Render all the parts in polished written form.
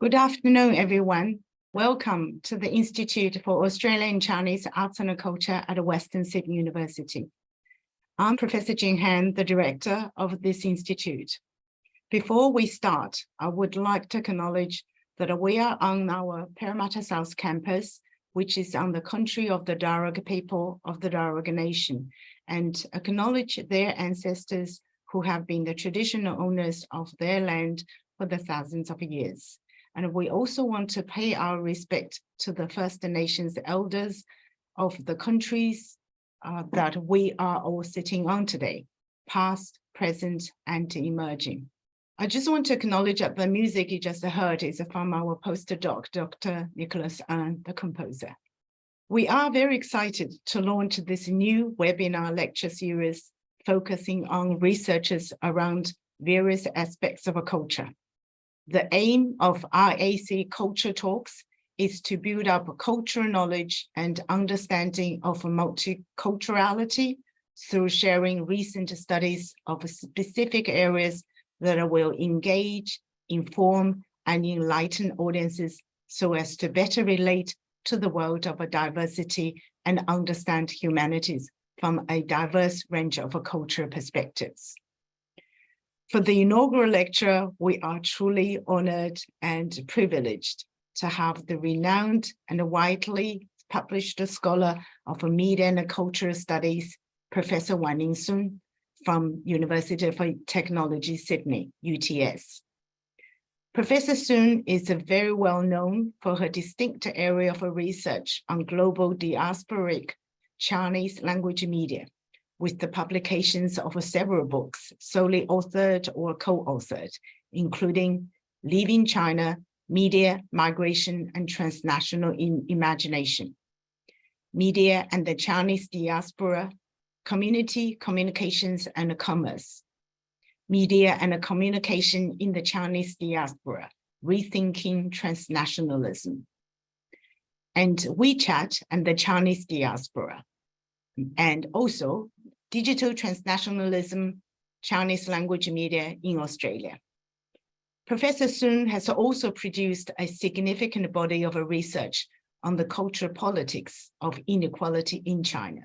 Good afternoon, everyone. Welcome to the Institute for Australian Chinese Arts and Culture at Western Sydney University. I'm Professor Jing Han, the director of this institute. Before we start, I would like to acknowledge that we are on our Parramatta South campus, which is on the country of the Darug people of the Darug Nation, and acknowledge their ancestors who have been the traditional owners of their land for the thousands of years. And we also want to pay our respect to the First Nations elders of the countries that we are all sitting on today, past, present, and emerging. I just want to acknowledge that the music you just heard is from our postdoc, Dr. Nicholas An, the composer. We are very excited to launch this new webinar lecture series focusing on researchers around various aspects of a culture. The aim of IAC Culture Talks is to build up cultural knowledge and understanding of multiculturality through sharing recent studies of specific areas that will engage, inform, and enlighten audiences so as to better relate to the world of diversity and understand humanities from a diverse range of cultural perspectives. For the inaugural lecture, we are truly honored and privileged to have the renowned and widely published scholar of media and cultural studies, Professor Wanning from University of Technology, Sydney, UTS. Professor Sun is very well known for her distinct area of research on global diasporic Chinese language media, with the publications of several books, solely authored or co-authored, including Leaving China, Media, Migration, and Transnational Imagination, Media and the Chinese Diaspora, Community, Communications, and Commerce, Media and Communication in the Chinese Diaspora, Rethinking Transnationalism, and WeChat and the Chinese Diaspora, and also Digital Transnationalism, Chinese Language Media in Australia. Professor Sun has also produced a significant body of research on the cultural politics of inequality in China,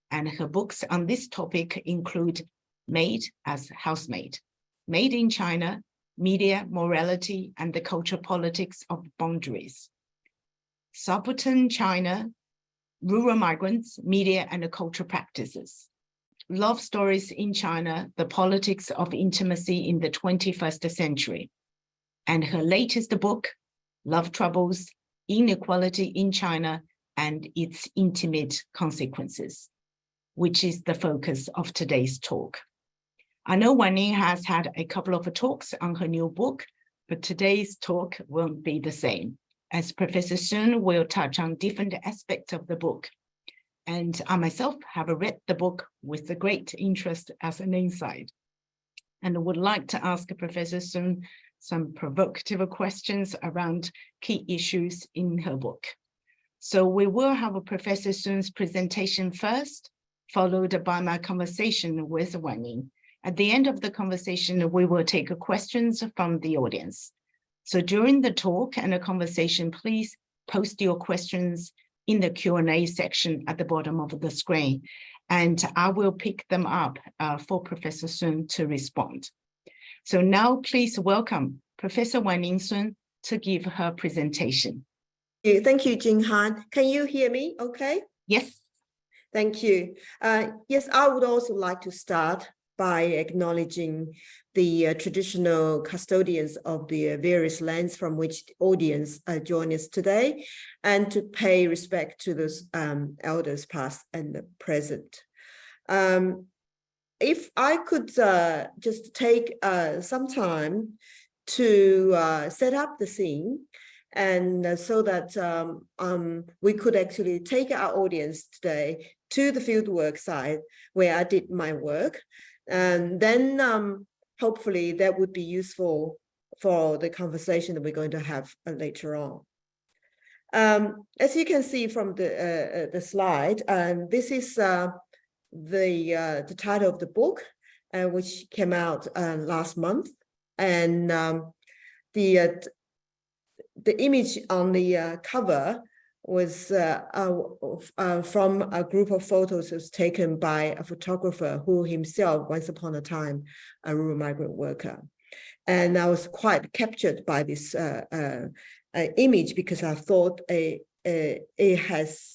and her books on this topic include Maid as Housemaid, Made in China, Media, Morality, and the Cultural Politics of Boundaries, Subaltern China, Rural Migrants, Media and Cultural Practices, Love Stories in China, The Politics of Intimacy in the 21st Century, and her latest book, Love Troubles, Inequality in China and Its Intimate Consequences, which is the focus of today's talk. I know Wanning has had a couple of talks on her new book, but today's talk won't be the same, as Professor Sun will touch on different aspects of the book. And I myself have read the book with a great interest as an insight, and would like to ask Professor Sun some provocative questions around key issues in her book. So we will have Professor Sun's presentation first, followed by my conversation with Wanning. At the end of the conversation, we will take questions from the audience. So during the talk and the conversation, please post your questions in the Q&A section at the bottom of the screen, and I will pick them up for Professor Sun to respond. So now please welcome Professor Wanning Sun to give her presentation. Thank you, Jing Han. Can you hear me okay? Yes. Thank you. Yes, I would also like to start by acknowledging the traditional custodians of the various lands from which the audience join us today, and to pay respect to those elders past and present. If I could just take some time to set up the scene, and so that we could actually take our audience today to the fieldwork site where I did my work. And then hopefully that would be useful for the conversation that we're going to have later on. As you can see from the slide, this is the title of the book, which came out last month. And the image on the cover was from a group of photos that was taken by a photographer who himself, once upon a time, a rural migrant worker. And I was quite captured by this image because I thought it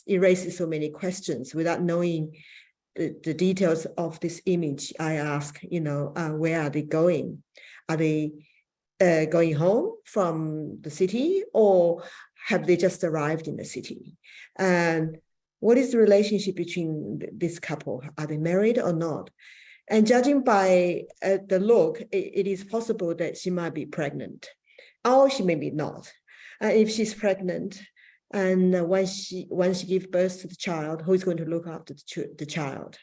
raises so many questions. Without knowing the details of this image, I ask, where are they going? Are they going home from the city, or have they just arrived in the city? And what is the relationship between this couple? Are they married or not? And judging by the look, it is possible that she might be pregnant, or she may be not. If she's pregnant, and when she gives birth to the child, who is going to look after the child?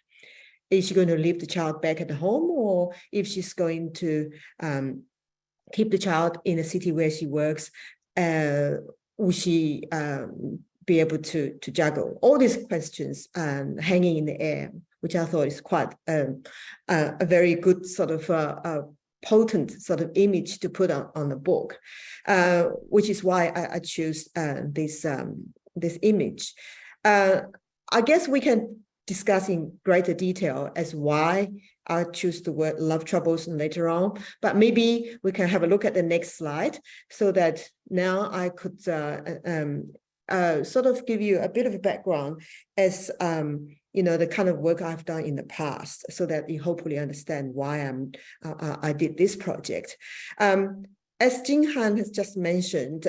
Is she going to leave the child back at the home, or if she's going to keep the child in the city where she works, will she be able to juggle? All these questions hanging in the air, which I thought is quite a very good sort of potent sort of image to put on the book, which is why I choose this image. I guess we can discuss in greater detail as why I choose the word love troubles later on, but maybe we can have a look at the next slide so that now I could sort of give you a bit of a background as the kind of work I've done in the past, so that you hopefully understand why I did this project. As Jing Han has just mentioned,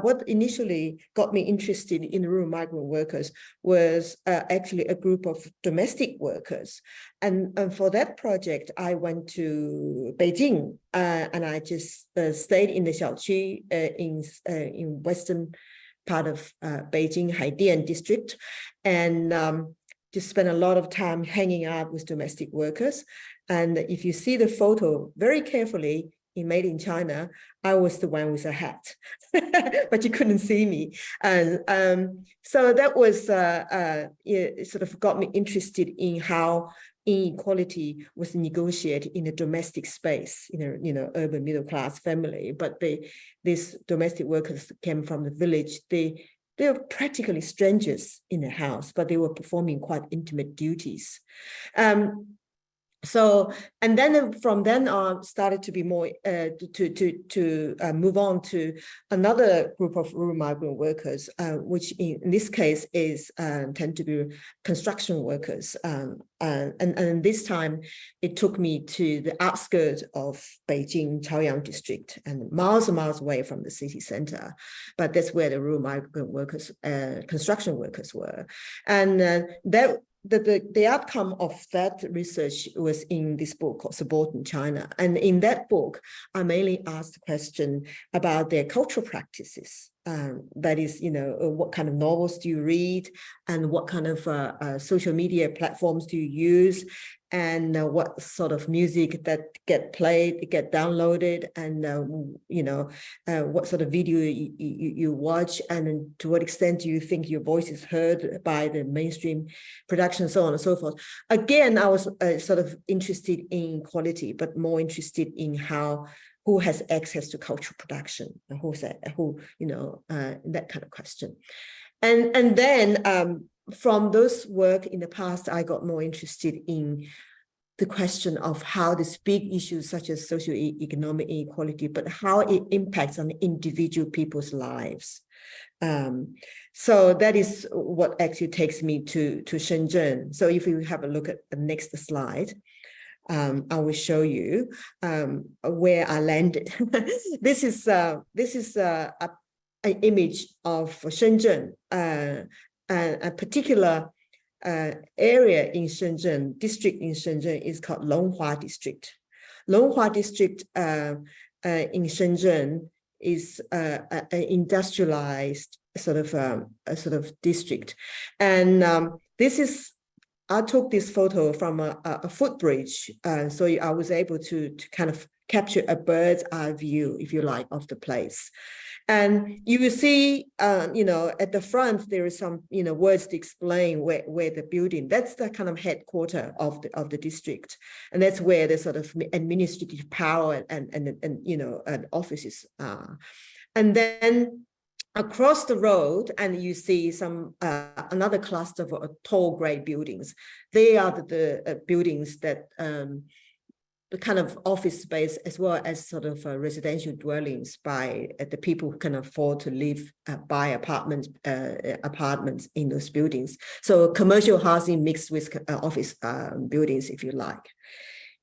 what initially got me interested in rural migrant workers was actually a group of domestic workers. And for that project, I went to Beijing and I just stayed in the Xiaoqu in western part of Beijing, Haidian district, and just spent a lot of time hanging out with domestic workers. And if you see the photo very carefully, in Made in China, I was the one with a hat, but you couldn't see me. And so that was it sort of got me interested in how inequality was negotiated in a domestic space, urban middle class family. But these domestic workers came from the village. They were practically strangers in the house, but they were performing quite intimate duties. So, and then from then on, started to be more to move on to another group of rural migrant workers, which in this case is tend to be construction workers. And this time, it took me to the outskirts of Beijing, Chaoyang district, and miles and miles away from the city center. But that's where the rural migrant workers, construction workers were, and that. The outcome of that research was in this book called Subaltern China. And in that book, I mainly asked the question about their cultural practices. That is, what kind of novels do you read, and what kind of social media platforms do you use, and what sort of music that get played, get downloaded, and what sort of video you watch, and to what extent do you think your voice is heard by the mainstream production, so on and so forth. Again, I was sort of interested in quality, but more interested in who has access to cultural production, and that kind of question. And then from those work in the past, I got more interested in the question of how these big issues such as socioeconomic inequality, but how it impacts on individual people's lives. So that is what actually takes me to Shenzhen. So if you have a look at the next slide, I will show you where I landed. This is an image of Shenzhen, a particular area in Shenzhen, district in Shenzhen is called Longhua district. Longhua district in Shenzhen is an industrialized sort of district, and I took this photo from a footbridge, so I was able to kind of capture a bird's eye view, if you like, of the place. And you will see, at the front, there is some, words to explain where the building, that's the kind of headquarters of the district. And that's where the sort of administrative power and offices are. And then across the road, and you see some another cluster of tall gray buildings. They are the buildings that the kind of office space as well as sort of residential dwellings by the people who can afford to live, buy apartments in those buildings. So commercial housing mixed with office buildings, if you like.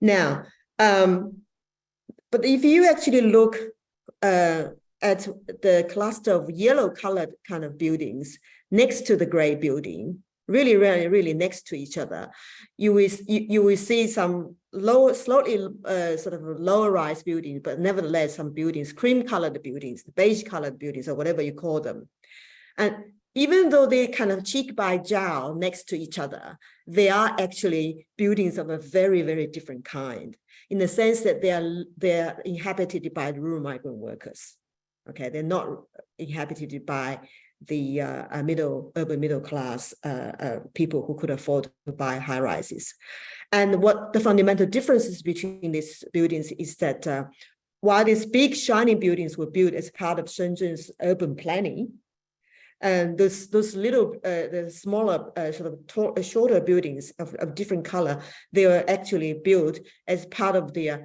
Now, but if you actually look at the cluster of yellow colored kind of buildings next to the gray building, really next to each other, you will see some slightly sort of lower rise buildings, but nevertheless some buildings, cream colored buildings, beige colored buildings, or whatever you call them. And even though they kind of cheek by jowl next to each other, they are actually buildings of a very different kind, in the sense that they are inhabited by rural migrant workers. Okay, they're not inhabited by the urban middle class people who could afford to buy high rises. And what the fundamental differences between these buildings is that while these big shining buildings were built as part of Shenzhen's urban planning, and those little, the smaller, sort of shorter buildings of different color, they were actually built as part of the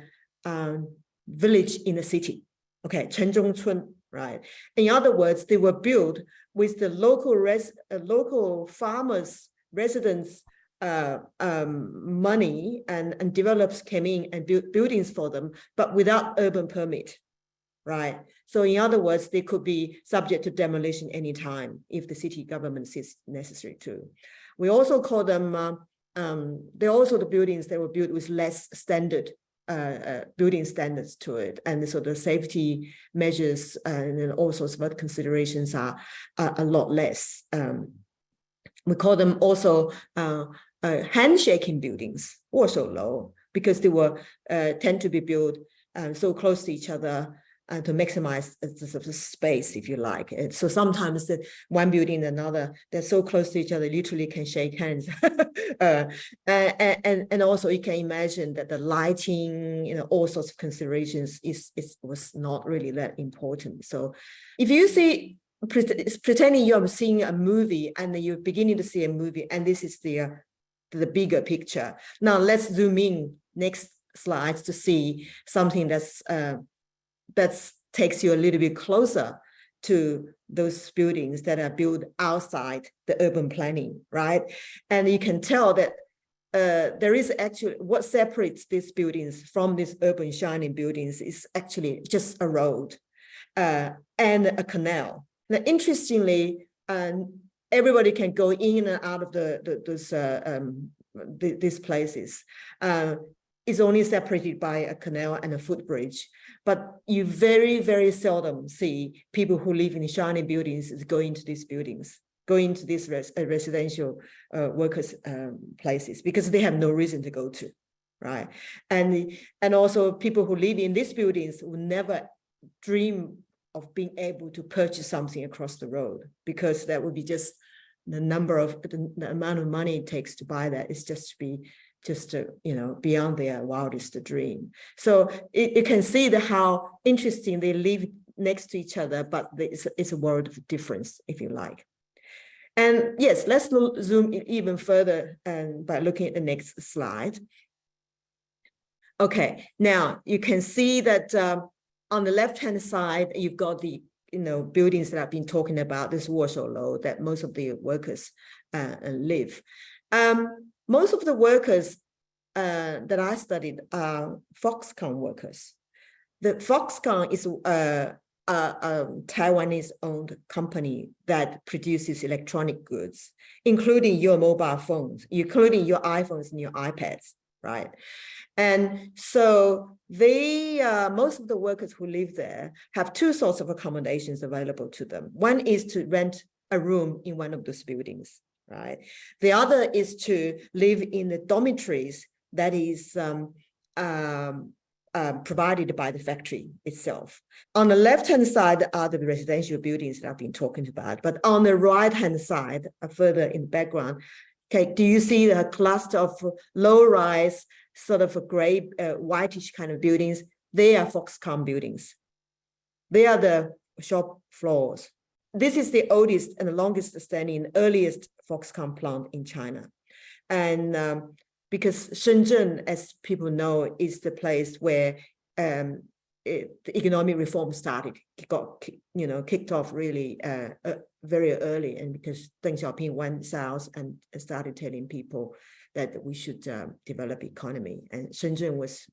village in the city. Okay, Chenzhongcun, right? In other words, they were built with the local farmers, residents' money, and developers came in and built buildings for them, but without urban permit. Right. So in other words, they could be subject to demolition anytime if the city government sees necessary to. We also call them, they're also the buildings that were built with less standard building standards to it. And so the safety measures and all sorts of other considerations are a lot less. We call them also handshaking buildings, also low, because they were tend to be built so close to each other to maximize the space, if you like. And so sometimes the one building and another, they're so close to each other, literally can shake hands. And also you can imagine that the lighting, all sorts of considerations was not really that important. So if you see, pretending you're seeing a movie and you're beginning to see a movie, and this is the bigger picture. Now let's zoom in next slides to see something that takes you a little bit closer to those buildings that are built outside the urban planning, right? And you can tell that there is actually, what separates these buildings from these urban shining buildings is actually just a road and a canal. Now, interestingly, everybody can go in and out of these places. Is only separated by a canal and a footbridge. But you very seldom see people who live in shining buildings going to these buildings, going to these residential workers' places, because they have no reason to go to, right? And also people who live in these buildings will never dream of being able to purchase something across the road, because that would be just the amount of money it takes to buy that is just beyond their wildest dream. So you can see how interesting they live next to each other, but it's a world of difference, if you like. And yes, let's zoom in even further by looking at the next slide. Okay, now you can see that on the left-hand side, you've got the buildings that I've been talking about, this Warsaw Low, that most of the workers live. Most of the workers that I studied are Foxconn workers. The Foxconn is a Taiwanese-owned company that produces electronic goods, including your mobile phones, including your iPhones and your iPads, right? And so most of the workers who live there have two sorts of accommodations available to them. One is to rent a room in one of those buildings, right? The other is to live in the dormitories that is provided by the factory itself. On the left-hand side are the residential buildings that I've been talking about, but on the right-hand side, further in the background, okay, do you see a cluster of low-rise, sort of a gray, whitish kind of buildings? They are Foxconn buildings. They are the shop floors. This is the oldest and the longest standing, earliest Foxconn plant in China. And because Shenzhen, as people know, is the place where the economic reform started, got kicked off really very early, and because Deng Xiaoping went south and started telling people that we should develop economy, and Shenzhen was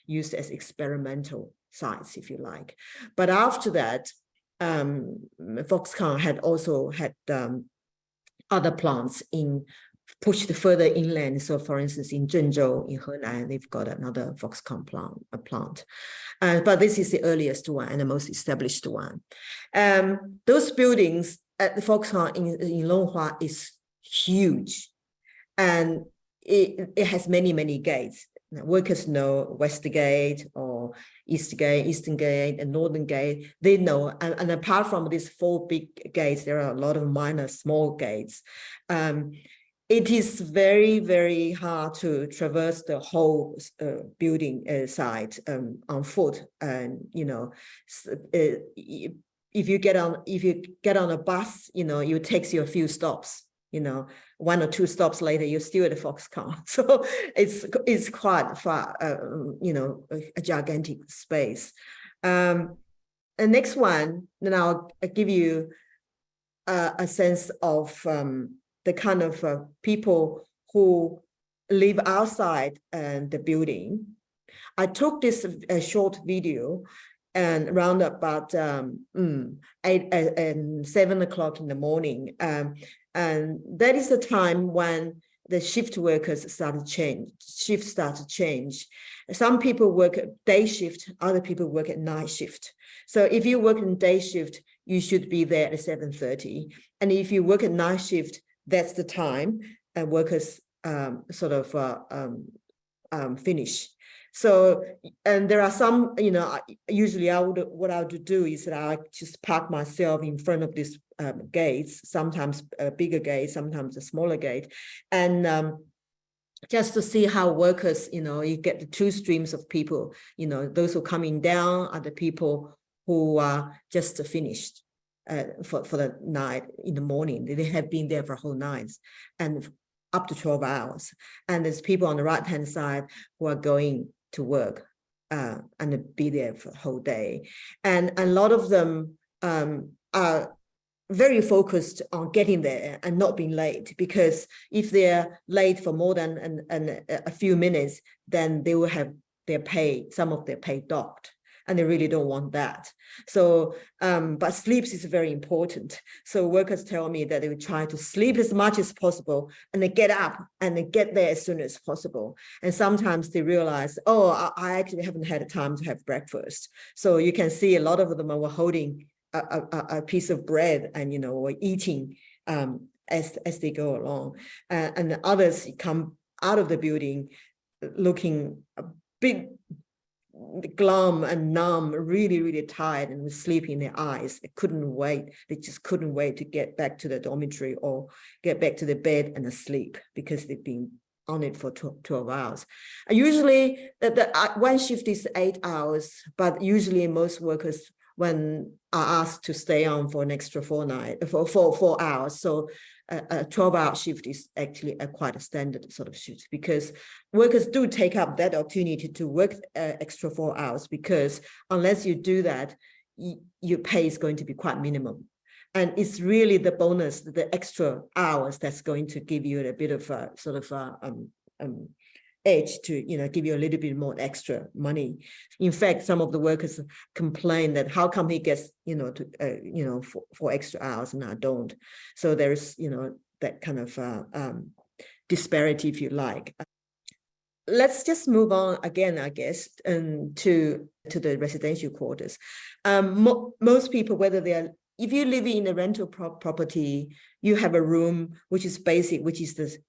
used as experimental sites, if you like. But after that, Foxconn had also had other plants pushed further inland. So, for instance, in Zhengzhou, in Henan, they've got another Foxconn plant. But this is the earliest one and the most established one. Those buildings at the Foxconn in Longhua is huge, and it has many, many gates. Workers know West Gate or East Gate, Eastern Gate, and Northern Gate. They know, and apart from these 4 big gates, there are a lot of minor, small gates. It is very, very hard to traverse the whole building site on foot. And if you get on a bus, it takes you a few stops. 1 or 2 stops later, you're still at the Foxconn. So it's quite far, a gigantic space. The next one, then I'll give you a sense of the kind of people who live outside the building. I took this short video and around about 7 o'clock in the morning. And that is the time when the shift workers start to change. Some people work at day shift, other people work at night shift. So if you work in day shift, you should be there at 7:30. And if you work at night shift, that's the time workers finish. So, and there are some, usually what I would do is that I just park myself in front of these gates, sometimes a bigger gate, sometimes a smaller gate. And just to see how workers, you get the 2 streams of people, those who are coming down are the people who are just finished for the night in the morning. They have been there for whole nights and up to 12 hours. And there's people on the right-hand side who are going to work and be there for the whole day. And a lot of them are very focused on getting there and not being late, because if they're late for more than a few minutes, then they will have some of their pay docked. And they really don't want that. So, but sleep is very important. So workers tell me that they would try to sleep as much as possible and they get up and they get there as soon as possible. And sometimes they realize, oh, I actually haven't had time to have breakfast. So you can see a lot of them were holding a piece of bread and, were eating as they go along. And others come out of the building looking a bit glum and numb, really, really tired, and was sleepy in their eyes. They couldn't wait. They just couldn't wait to get back to the dormitory or get back to the bed and asleep, because they've been on it for 12 hours. Usually, one shift is 8 hours, but usually most workers, when are asked to stay on for an extra 4 hours. So a 12-hour shift is actually quite a standard sort of shift, because workers do take up that opportunity to work extra 4 hours, because unless you do that, your pay is going to be quite minimum. And it's really the bonus, the extra hours, that's going to give you a bit of a sort of edge to, give you a little bit more extra money. In fact, some of the workers complain that how come he gets, for extra hours and I don't. So there's, that kind of disparity, if you like. Let's just move on again, I guess, to the residential quarters. Most people, if you live in a rental property, you have a room which is basic, which is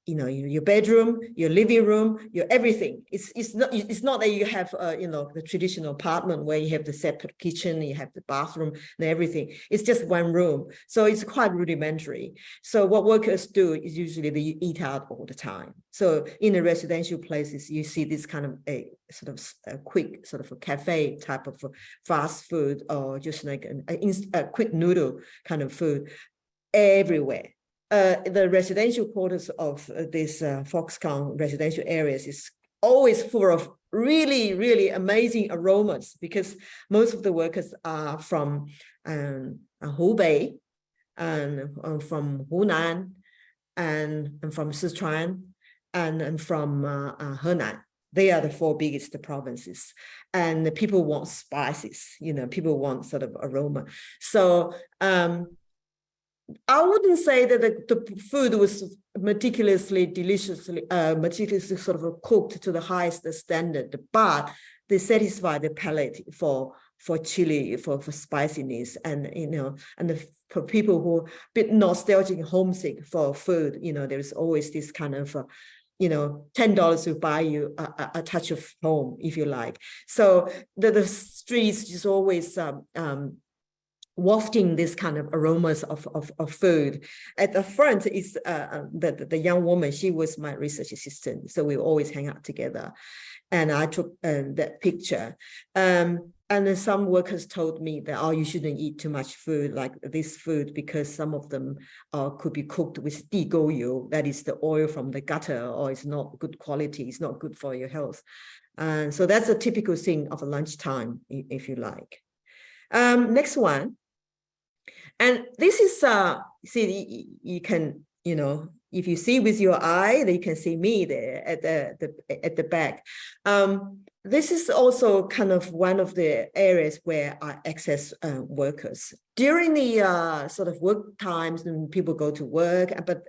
your bedroom, your living room, your everything. It's not that you have the traditional apartment where you have the separate kitchen, you have the bathroom and everything. It's just one room, so it's quite rudimentary. So what workers do is usually they eat out all the time. So in the residential places, you see this kind of a quick sort of a cafe type of fast food, or just like a quick noodle kind of food everywhere. The residential quarters of this Foxconn residential areas is always full of really, really amazing aromas, because most of the workers are from Hubei and from Hunan and from Sichuan and from Henan. They are the 4 biggest provinces, and the people want spices, people want sort of aroma. So I wouldn't say that the food was meticulously sort of cooked to the highest standard, but they satisfy the palate for chili, for spiciness, and for people who are a bit nostalgic, homesick for food. There's always this kind of $10 will buy you a touch of home, if you like. So the streets just always wafting this kind of aromas of food. At the front is the young woman. She was my research assistant, so we always hang out together. And I took that picture. And then some workers told me that, oh, you shouldn't eat too much food like this food, because some of them could be cooked with 地沟油, that is the oil from the gutter, or it's not good quality, it's not good for your health. And so that's a typical thing of a lunchtime, if you like. Next one. And this is, see, you can, if you see with your eye, then you can see me there at the back. This is also kind of one of the areas where I access workers. During the sort of work times, and people go to work, but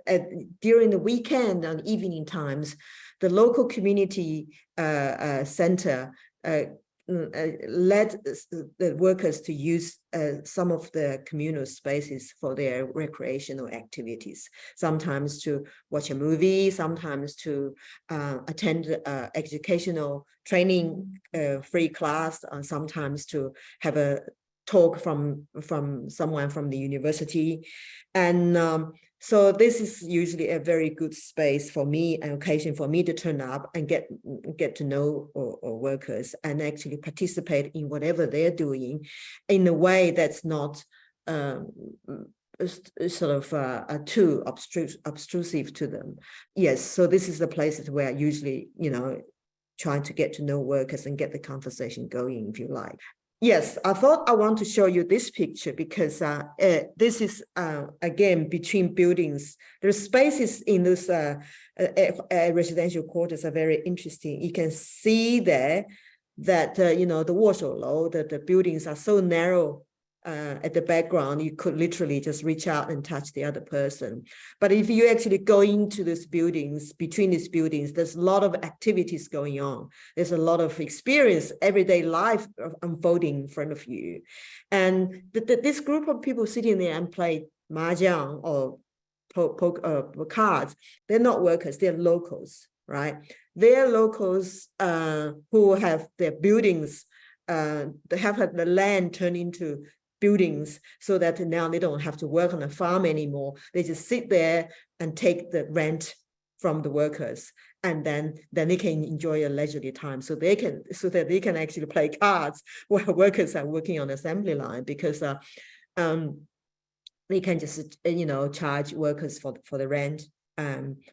during the weekend and evening times, the local community center led the workers to use some of the communal spaces for their recreational activities, sometimes to watch a movie, sometimes to attend educational training, free class, sometimes to have a talk from someone from the university. And so this is usually a very good space for me, an occasion for me to turn up and get to know workers and actually participate in whatever they're doing in a way that's not sort of too obtrusive to them. Yes, so this is the places where I usually, trying to get to know workers and get the conversation going, if you like. Yes, I thought I want to show you this picture because this is, again, between buildings. The spaces in this residential quarters are very interesting. You can see there that, the 卧手楼, that the buildings are so narrow at the background, you could literally just reach out and touch the other person. But if you actually go into these buildings, between these buildings, there's a lot of activities going on. There's a lot of experience, everyday life unfolding in front of you. And this group of people sitting there and play mahjong or cards, they're not workers, they're locals, right? They're locals who have their buildings, they have had the land turned into buildings so that now they don't have to work on a farm anymore. They just sit there and take the rent from the workers, and then they can enjoy a leisurely time, so that they can actually play cards while workers are working on the assembly line, because they can just charge workers for the rent.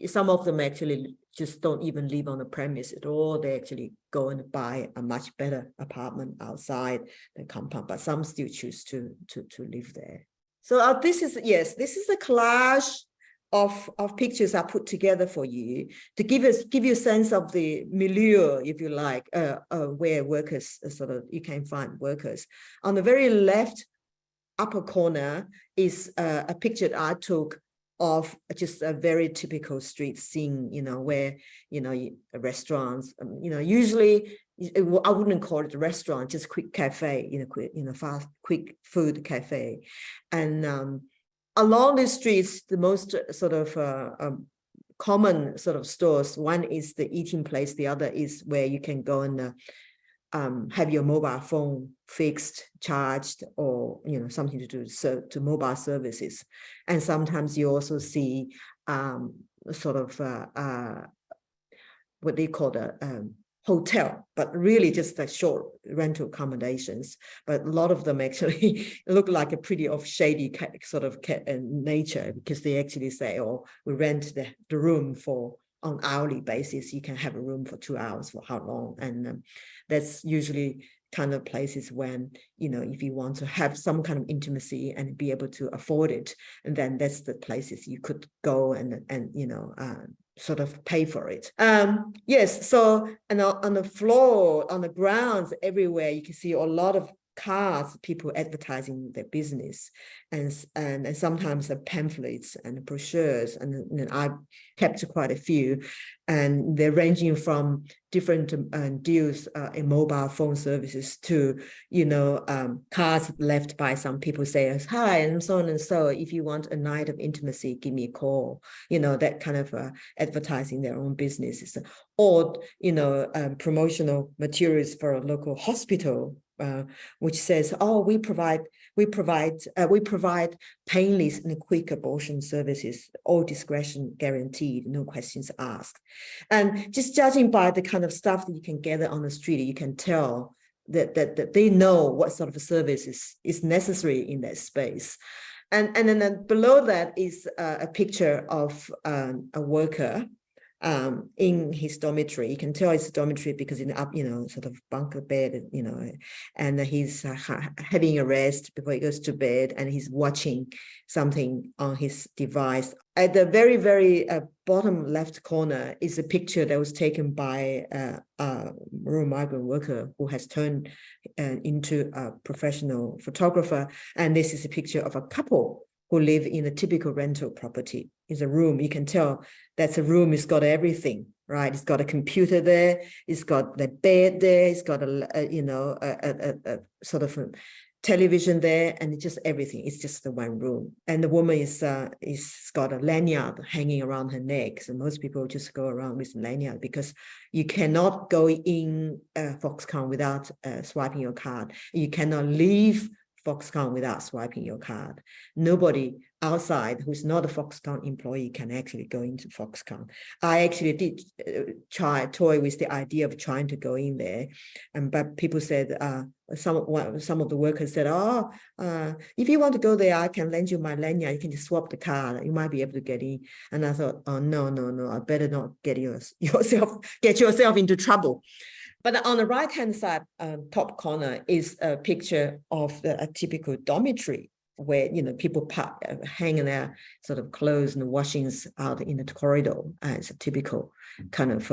Some of them actually just don't even live on the premise at all. They actually go and buy a much better apartment outside the compound, but some still choose to live there. So this is a collage of pictures I put together for you to give you a sense of the milieu, if you like, where workers you can find workers. On the very left upper corner is a picture that I took of just a very typical street scene, where, restaurants, usually I wouldn't call it a restaurant, just quick cafe, fast, quick food cafe. And along the streets, the most common sort of stores. One is the eating place, the other is where you can go and have your mobile phone fixed, charged, or something to do to mobile services. And sometimes you also see sort of what they call the hotel, but really just the short rental accommodations. But a lot of them actually look like a pretty of shady sort of nature, because they actually say, oh, we rent the room for on hourly basis. You can have a room for 2 hours for how long? And that's usually kind of places when, if you want to have some kind of intimacy and be able to afford it, and then that's the places you could go and sort of pay for it. Yes, so and on the floor, on the grounds, everywhere, you can see a lot of cards, people advertising their business, and sometimes the pamphlets and brochures, and I capture quite a few, and they're ranging from different deals in mobile phone services to cards left by some people say, hi, and so on and so, if you want a night of intimacy, give me a call, that kind of advertising their own businesses, or promotional materials for a local hospital, which says, oh, we provide painless and quick abortion services, all discretion guaranteed, no questions asked. And just judging by the kind of stuff that you can gather on the street, you can tell that they know what sort of service is necessary in that space. And then below that is a picture of a worker in his dormitory. You can tell it's a dormitory because in the up, sort of bunker bed, and he's having a rest before he goes to bed, and he's watching something on his device. At the very, very bottom left corner is a picture that was taken by a rural migrant worker who has turned into a professional photographer. And this is a picture of a couple who live in a typical rental property. It's a room. You can tell that's a room. It's got everything, right? It's got a computer there. It's got the bed there. It's got a sort of a television there, and it's just everything. It's just the one room. And the woman is got a lanyard hanging around her neck. So most people just go around with a lanyard because you cannot go in Foxconn without swiping your card. You cannot leave Foxconn without swiping your card. Nobody outside who's not a Foxconn employee can actually go into Foxconn. I actually did toy with the idea of trying to go in there, but people said, some of the workers said, if you want to go there, I can lend you my lanyard. You can just swap the card. You might be able to get in. And I thought, oh, no, I better not get yourself into trouble. But on the right-hand side, top corner, is a picture of a typical dormitory where, people hanging their sort of clothes and washings out in the corridor. It's a typical kind of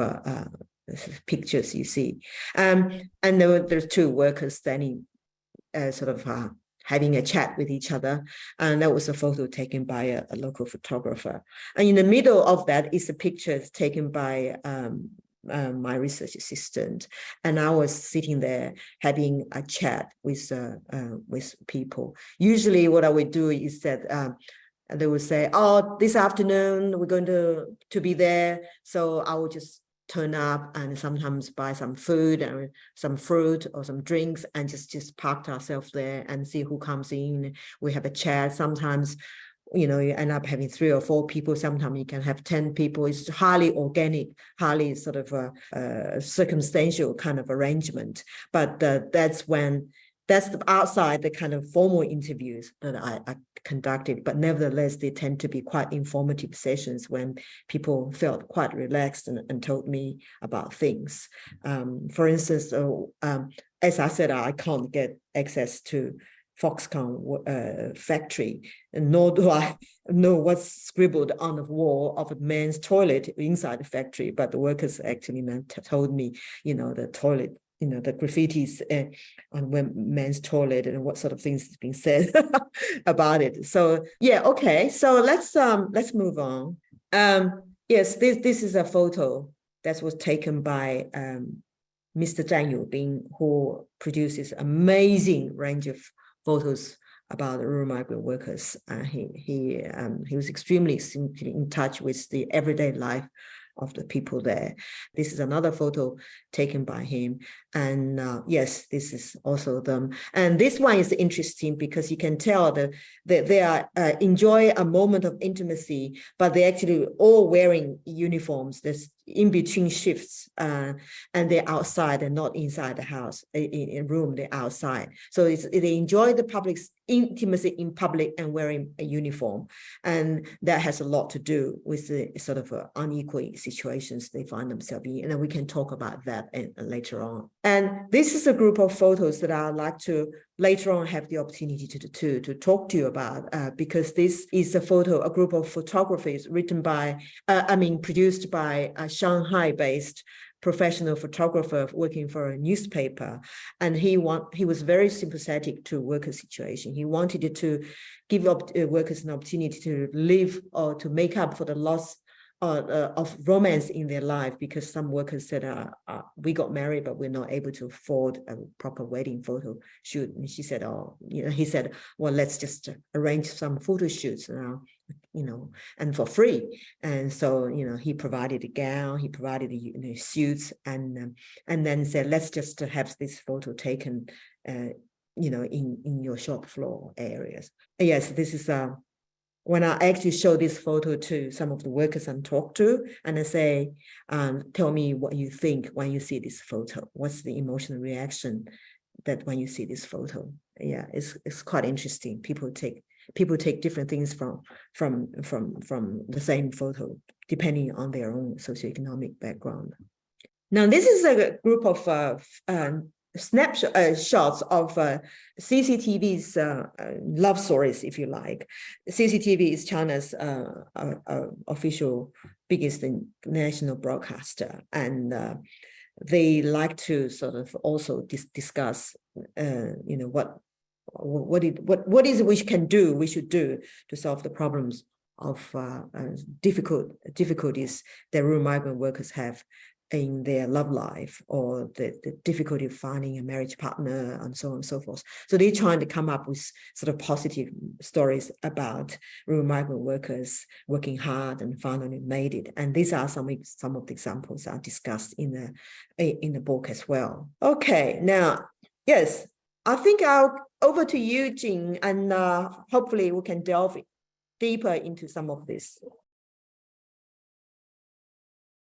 pictures you see. And there's two workers standing having a chat with each other. And that was a photo taken by a local photographer. And in the middle of that is a picture taken by my research assistant, and I was sitting there having a chat with people. Usually what I would do is that they would say, oh, this afternoon we're going to be there, so I would just turn up and sometimes buy some food and some fruit or some drinks and just park ourselves there and see who comes in. We have a chat. Sometimes you end up having 3 or 4 people. Sometimes you can have 10 people. It's highly organic, highly sort of a circumstantial kind of arrangement. But that's outside the kind of formal interviews that I conducted. But nevertheless, they tend to be quite informative sessions when people felt quite relaxed and told me about things. For instance, as I said, I can't get access to Foxconn factory, and nor do I know what's scribbled on the wall of a man's toilet inside the factory, but the workers actually told me, the toilet, the graffitis on men's toilet and what sort of things is being said about it. So yeah, okay, so let's move on. Yes, this is a photo that was taken by Mr. Zhang Yubing, who produces amazing range of photos about the rural migrant workers. He was extremely in touch with the everyday life of the people there. This is another photo taken by him. And yes, this is also them. And this one is interesting because you can tell that they are enjoy a moment of intimacy, but they actually all wearing uniforms. There's in between shifts, and they're outside and not inside the house, in a room, they're outside. So they enjoy the public's intimacy in public and wearing a uniform. And that has a lot to do with the sort of unequal situations they find themselves in. And then we can talk about that later on. And this is a group of photos that I'd like to later on have the opportunity to talk to you about, because this is a group of photographers written by, produced by a Shanghai-based professional photographer working for a newspaper. And he was very sympathetic to worker situation. He wanted to give workers an opportunity to live or to make up for the loss of romance in their life, because some workers said, we got married, but we're not able to afford a proper wedding photo shoot. And she said, he said, well, let's just arrange some photo shoots now, and for free. And so, he provided a gown, he provided the suits, and then said, let's just have this photo taken, in your shop floor areas. Yes, this is when I actually show this photo to some of the workers I talk to, and I say, tell me what you think when you see this photo. What's the emotional reaction that when you see this photo? Yeah, it's quite interesting. People take different things from the same photo, depending on their own socioeconomic background. Now, this is a group of shots of CCTV's love stories, if you like. CCTV is China's official biggest national broadcaster, and they like to sort of also discuss, what is it we should do to solve the problems of difficulties that rural migrant workers have in their love life, or the difficulty of finding a marriage partner, and so on and so forth. So they're trying to come up with sort of positive stories about rural migrant workers working hard and finally made it. And these are some of the examples are discussed in the book as well. Okay, now, yes, I think over to you, Jing, and hopefully we can delve deeper into some of this.